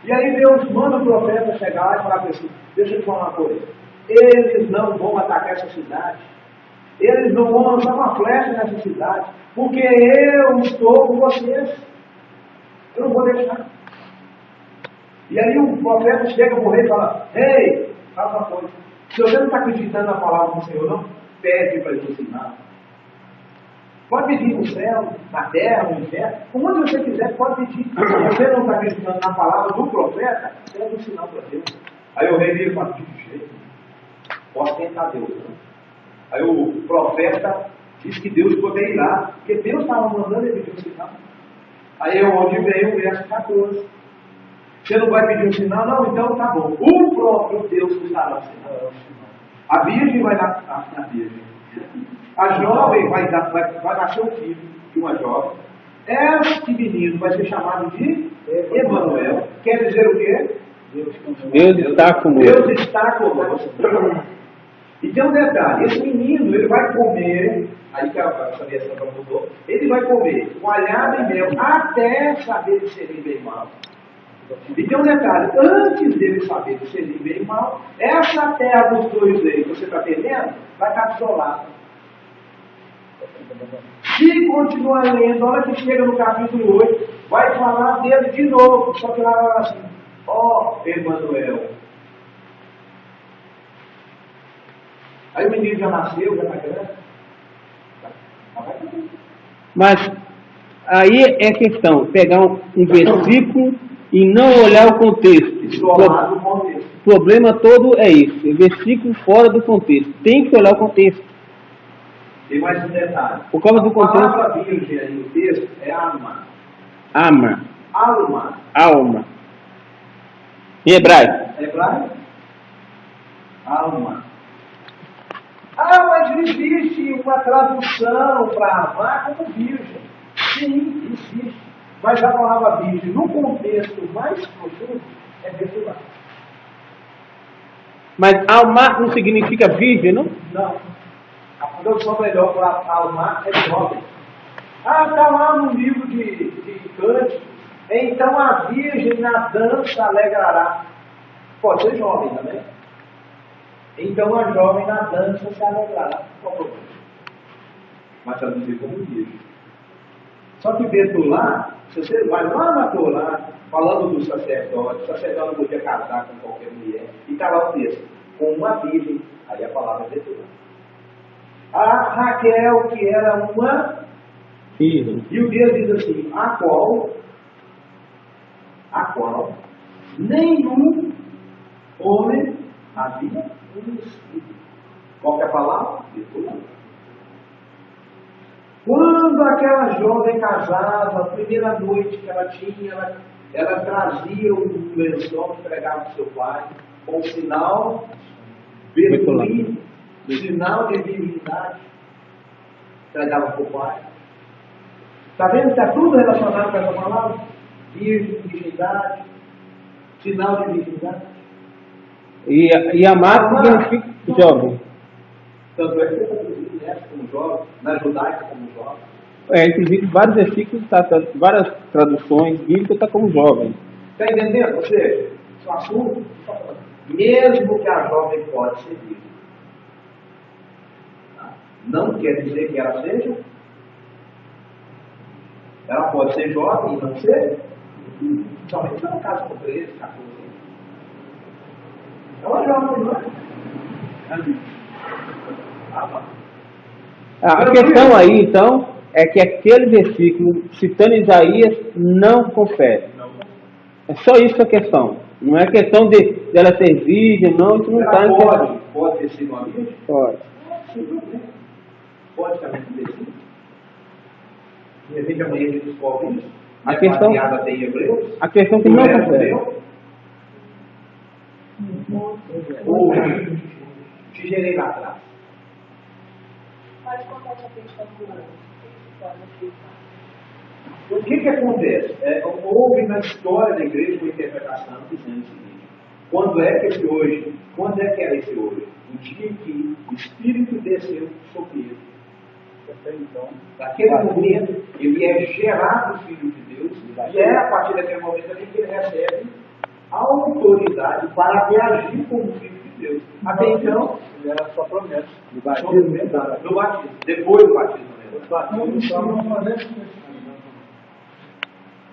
E aí Deus manda o profeta chegar e falar assim: deixa eu te falar uma coisa, eles não vão atacar essa cidade, eles não vão lançar uma flecha nessa cidade, porque eu estou com vocês, eu não vou deixar. E aí o profeta chega para o rei e fala: rei, fala uma coisa, se você não está acreditando na palavra do Senhor, não, pede para ele ensinar. Pode pedir no céu, na terra, no inferno, onde você quiser, pode pedir. Se você não está acreditando na palavra do profeta, pede um sinal para Deus. Aí o rei vira e fala: de jeito, posso tentar Deus. Não? Aí o profeta diz que Deus poderia ir lá, porque Deus estava mandando ele pedir um sinal. Aí é onde veio o verso 14. Você não vai pedir um sinal? Não, então tá bom. O próprio Deus nos dará o sinal. A virgem vai dar a virgem. A jovem vai nascer um filho de uma jovem. Este menino vai ser chamado de Emanuel. Quer dizer o quê? Deus está conosco. Deus está conosco. E tem um detalhe: esse menino, ele vai comer, aí que a sabedoria mudou, ele vai comer coalhada e mel até saber discernir bem e mal. E tem um detalhe: antes dele saber discernir bem e mal, essa terra dos dois reinos, você está entendendo? Vai estar desolada. Se continuar lendo, a hora que chega no capítulo 8, vai falar dele de novo, só que lá vai falar assim: ó, Emanuel. Aí o menino já nasceu, já está grande. Mas aí é questão, pegar um versículo e não olhar o contexto. Isolado do contexto. O problema todo é isso, versículo fora do contexto. Tem que olhar o contexto. Tem mais um detalhe. Por causa do a contexto. palavra virgem aí no texto é alma. Ama. Alma. Alma. Em hebraico. Hebraico? Alma. Ah, mas existe uma tradução para amar como virgem. Sim, existe. Mas a palavra virgem, no contexto mais profundo, é desolado. Mas alma não significa virgem, não? Não. A tradução melhor para alma é jovem. Ah, está lá no livro de Cânticos. Então a virgem na dança alegrará. Pode ser jovem também. Então a jovem na dança se alegrará. Qual o problema? Mas traduzir como virgem. Só que dentro lá, se você vai lá na Torá, falando do sacerdote, o sacerdote não podia casar com qualquer mulher, e está lá o texto, com uma virgem, aí a palavra é dentro lá. A Raquel, que era uma Filho. e o Deus diz assim: a qual nenhum homem havia conhecido. Qual que é a palavra? Quando aquela jovem casava, a primeira noite que ela tinha, ela trazia um lençol que entregava para o seu pai, com sinal beduíno, sinal de virgindade, entregava para o pai. Está vendo que está tudo relacionado com essa palavra? Virgem, virgindade, sinal de virgindade. E amar significa jovem. Tanto é que está traduzido nessa como jovem, na judaica como jovem. Inclusive vários versículos, várias traduções bíblicas está como jovem. Está entendendo? Ou seja, o assunto, mesmo que a jovem pode ser virgem, não quer dizer que ela seja. Ela pode ser jovem e não ser, somente se ela casa com 13, 14 anos. É uma jovem, não é? A questão aí, então, é que aquele versículo, citando Isaías, não confere. É só isso a questão. Não é questão de ela ser virgem, não, isso não está em pode ter sido uma virgem? Pode. Pode também ter sido. De repente amanhã a gente descobre isso. A questão, tem Hebreus. a questão que não confere. Hoje, te gerei lá atrás. Mas quanto a essa questão do ovo, o que se pode afirmar? O que acontece? Houve na história da igreja uma interpretação dizendo o seguinte: quando é que era esse hoje? O dia que o Espírito desceu sobre ele. Até então, naquele momento, ele é gerado Filho de Deus, e é a partir daquele momento que ele recebe a autoridade para reagir como Filho de Deus. Até então, ele era só promessa. No batismo, No batismo, depois do batismo.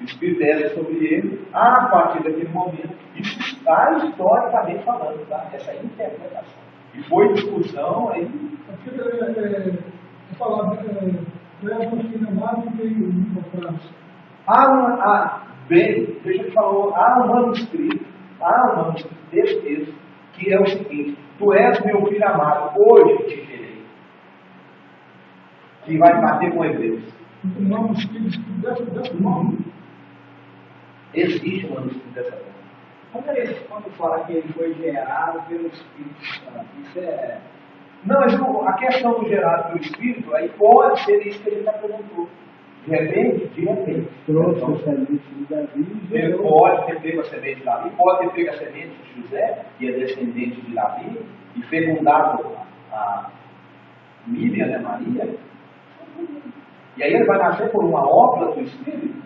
O Espírito desce sobre ele, a partir daquele momento. Isso está historicamente falando, tá? Essa interpretação. E foi discussão aí. Bem, deixa eu te falar, há um manuscrito desse texto, que é o seguinte: tu és meu filho amado, hoje te gerei. Que vai bater com Hebreus. Existe um manuscrito dessa forma. Quando fala que ele foi gerado pelo Espírito Santo, isso é... Não, mas a questão do gerado pelo Espírito, aí pode ser isso que a gente apresentou. De repente. Trouxe a semente de Davi. Ele pode ter pego a semente de Davi, pode ter pego a semente de José, que é descendente de Davi, e fecundado a Miriam, né, Maria. E aí ele vai nascer por uma obra do Espírito.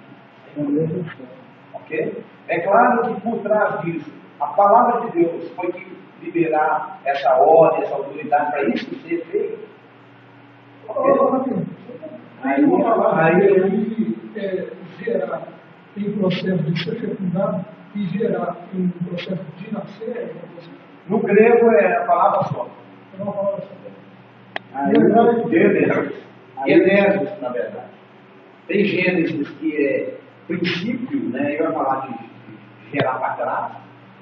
Ok? É claro que por trás disso, a palavra de Deus foi que liberar essa ordem, essa autoridade para isso ser feito. Okay? Gerar em processo de ser fecundado e gerar em processo de nascer. No grego é a palavra só. É uma palavra só. Gênesis, na verdade. Tem Gênesis que é princípio, né? Eu ia falar de gerar para trás,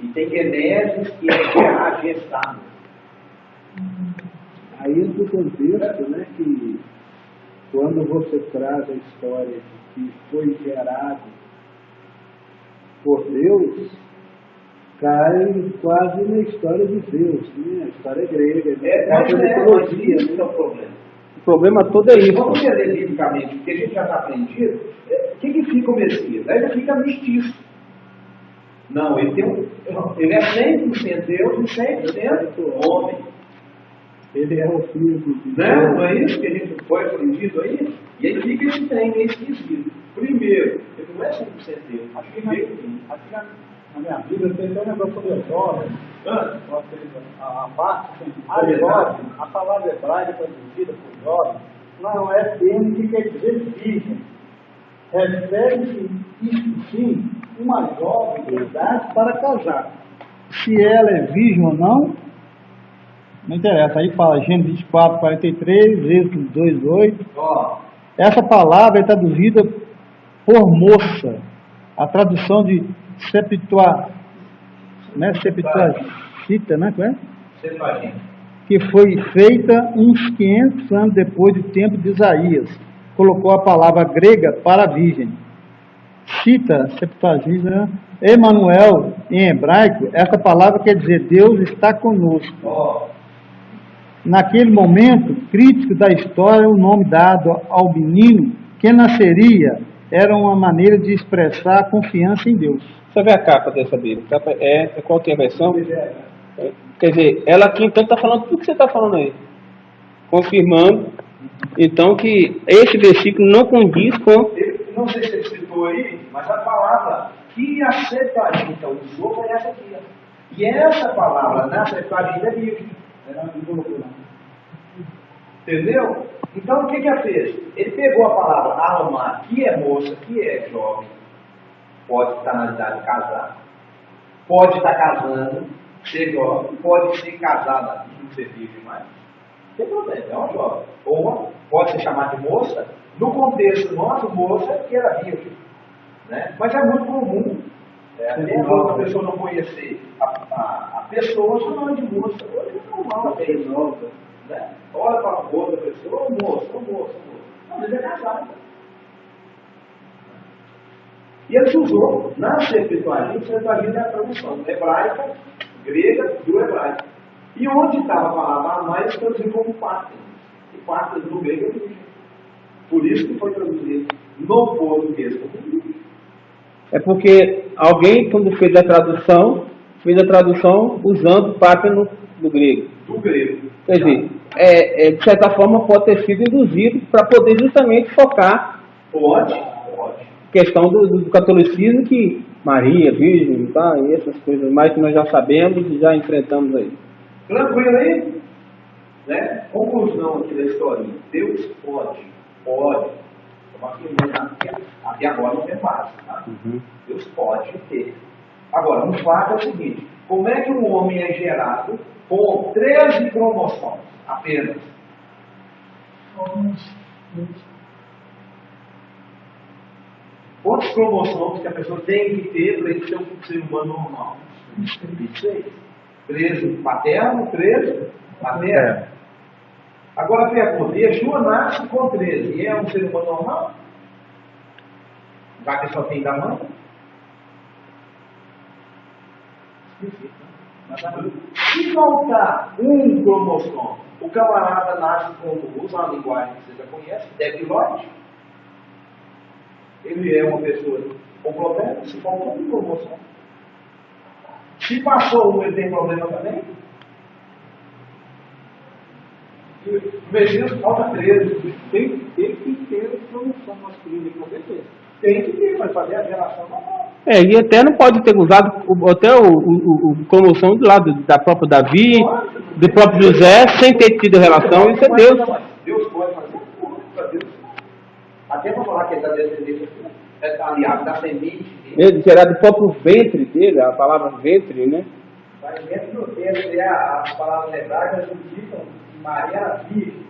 e tem Gênesis que é gerar gestado. Aí entra o contexto, né, que quando você traz a história de que foi gerado por Deus, cai quase na história de Deus, né? A história grega, Mas mitologia, isso né? é o problema. O problema todo é isso. Vamos entender biblicamente, porque a gente já está aprendido. O que fica o Messias? Ele fica mestiço. Não, ele é 100% Deus e 100% homem. Ele é o filho de Deus. Não é isso que a gente foi aprendido aí? E aí fica esse trem meio esquisito. Primeiro, ele não é 100% Deus. Acho que Na minha vida tem até um negócio sobre jovens. A parte, a palavra hebraica traduzida por jovem não é termo que quer dizer virgem. Refere-se, isso sim, uma jovem de idade para casar. Se ela é virgem ou não interessa. Aí fala Gênesis 24, 43, Êxodo 2, 8. Essa palavra é traduzida por moça. A tradução de Septuagita, né? Que foi feita uns 500 anos depois do tempo de Isaías. Colocou a palavra grega para virgem. Cita, Septuaginta, Emanuel, em hebraico, essa palavra quer dizer Deus está conosco. Naquele momento crítico da história, o nome dado ao menino que nasceria era uma maneira de expressar a confiança em Deus. Você vê a capa dessa Bíblia? A capa é qual que é a versão? Quer dizer, ela aqui então está falando tudo que você está falando aí. Confirmando, então, que esse versículo não condiz com... Não sei se ele citou aí, mas a palavra que a Septuaginta usou foi essa aqui. E essa palavra na Septuaginta é virgem. Entendeu? Então o que ele fez? Ele pegou a palavra alma, que é moça, que é jovem, pode estar na idade de casar, pode estar casando, ser jovem, pode ser casada e não ser virgem mais. Não tem problema, é uma jovem. Ou pode ser chamada de moça, no contexto nosso, moça é porque era virgem. Né? Mas é muito comum, até a pessoa não conhecer a pessoa chamando de moça. Hoje é normal, é nova. Né? Olha para a outra pessoa, moço. Não, mas é casado. E ele usou na Septuaginta é a tradução hebraica grega do hebraico. E onde estava a palavra amar, eles traduziram como pátria. E pátria no grego é virgem. Por isso que foi traduzido no português como virgem. É porque alguém, quando fez a tradução usando pátria no grego. Do grego. Quer dizer, de certa forma pode ter sido induzido para poder justamente focar Pode. questão do catolicismo, que Maria, Virgem, tá, e essas coisas mais que nós já sabemos e já enfrentamos aí. Tranquilo aí? Né? Conclusão aqui da história. Deus pode. Até agora não tem base, tá? Deus pode ter. Agora, um fato é o seguinte: como é que um homem é gerado com 13 cromossomos apenas? Quantos cromossomos que a pessoa tem que ter para ele ser um ser humano normal? 26. 13 paterno, 13 materno. Agora a pergunta: Yeshua nasce com 13 e é um ser humano normal? Já que só tem da mãe? Se faltar um cromossomo, o camarada nasce como, usa uma linguagem que você já conhece, debilóide. Ele é uma pessoa com problema, se faltou um cromossomo. Se passou um, ele tem problema também. O Messias falta 13. Tem que ter a solução masculina, com certeza. Tem que ter, vai fazer a geração normal. E até não pode ter usado até o cromossomo do lado da própria Davi, do próprio José, sem ter tido relação. Isso é Deus. Deus pode fazer tudo para Deus. Até para falar que ele está descendente, aliás, da semente dele. Ele gerado do próprio ventre dele, a palavra ventre, né? Mas dentro do texto, as palavras hebraicas indicam que Maria era virgem.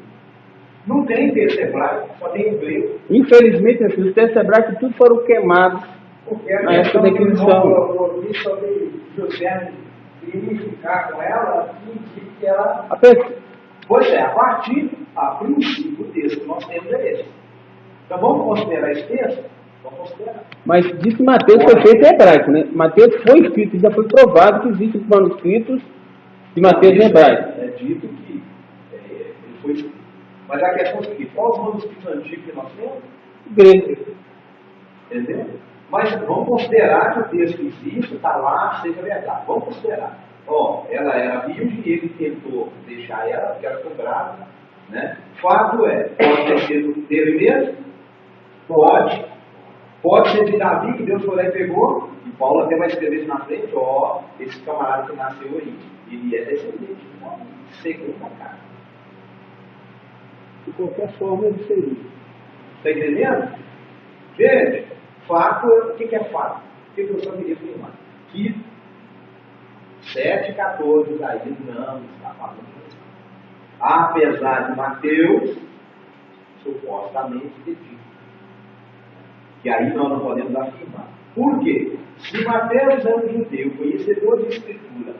Não tem texto hebraico, só tem o grego. Infelizmente, os textos hebraicos tudo foram queimados Porque a na época da Inquisição. eu vi sobre José ficar com ela e indica que ela. Pois é, a princípio, o texto que nós temos é esse. Então vamos considerar esse texto? Vamos considerar. Mas diz que Mateus foi feito em hebraico, né? Mateus foi escrito, já foi provado que existem manuscritos de Mateus em hebraico. É dito que ele foi escrito. Mas a questão é a seguinte: quais os manuscritos antigos que nós temos? Grego. Entendeu? Mas vamos considerar que o texto existe, está lá, seja verdade. Vamos considerar. Ela era virgem e ele tentou deixar ela, porque ela ficou grávida. Né? Fato é, pode ter sido dele mesmo? Pode. Pode ser de Davi, que Deus foi lá e pegou. E Paulo até vai escrever isso na frente: esse camarada que nasceu aí, ele é descendente de Davi, segundo a carne. De qualquer forma, ele seria. Está entendendo? Gente, fato, o que é fato? O que eu só queria afirmar? Que 7,14 daí não está falando isso. Apesar de Mateus supostamente ter dito. Que aí nós não podemos afirmar. Por quê? Se Mateus é um judeu, conhecedor de escritura,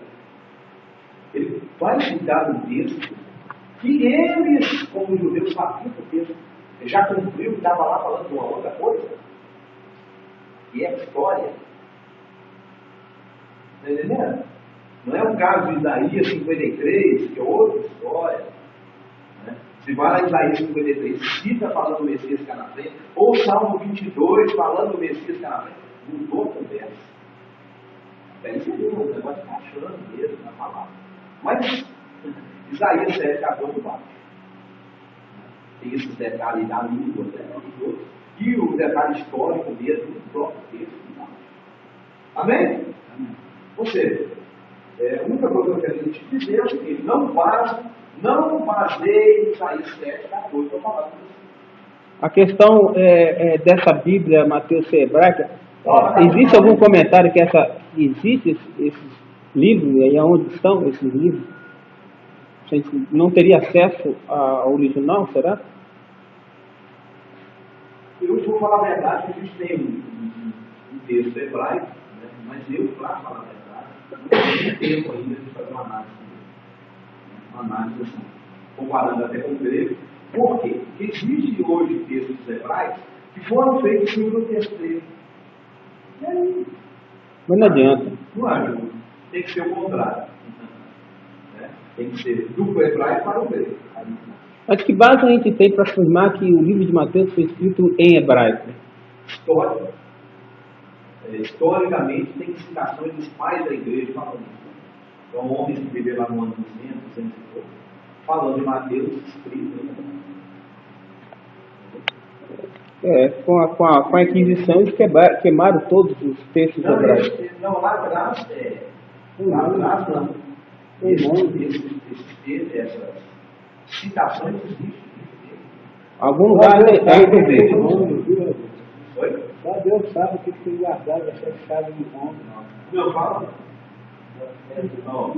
ele vai citar um texto que eles, como judeus, sabiam que o texto já cumpriu, estava lá falando de uma outra coisa, que é a história. Está entendendo? Não é um caso de Isaías 53, que é outra história. Né? Se vai lá em Isaías 53, cita falando do Messias que está na frente, ou Salmo 22 falando do Messias que está na frente, mudou a conversa. Aí você viu, o negócio está achando mesmo na palavra. Mas Isaías 7,14 bate. Tem esses detalhes da língua, e o detalhe histórico mesmo do próprio texto. Amém? Ou seja, a única coisa que eu quero te dizer é o seguinte: não baseie Isaías 7,14 para falar disso. A questão dessa Bíblia, Mateus ser hebraica, existe algum comentário que existe esses livros, e aí onde estão esses livros? A gente não teria acesso ao original, será? Eu vou falar a verdade, a gente tem um texto hebraico, né? Mas eu, para falar a verdade, não tenho tempo ainda de fazer uma análise assim, comparando até com o grego. Por quê? Porque existe hoje textos hebraicos que foram feitos em cima do texto grego. E aí? Mas não adianta. Não ajuda. tem que ser o contrário. Né? Tem que ser do hebraico para o grego. Mas que base a gente tem para afirmar que o livro de Mateus foi escrito em hebraico? História. Historicamente, tem citações dos pais da igreja falando isso. Então, homens que viveram lá no ano 200, 200 e pouco, falando de Mateus, escrito. Com a Inquisição, eles queimaram todos os textos hebraicos. Não, lá atrás, não. Essas citações existem. Algum lugar ainda existe. Oi? Só Deus sabe o que tem guardado essa chave de Roma. Não, fala. Não.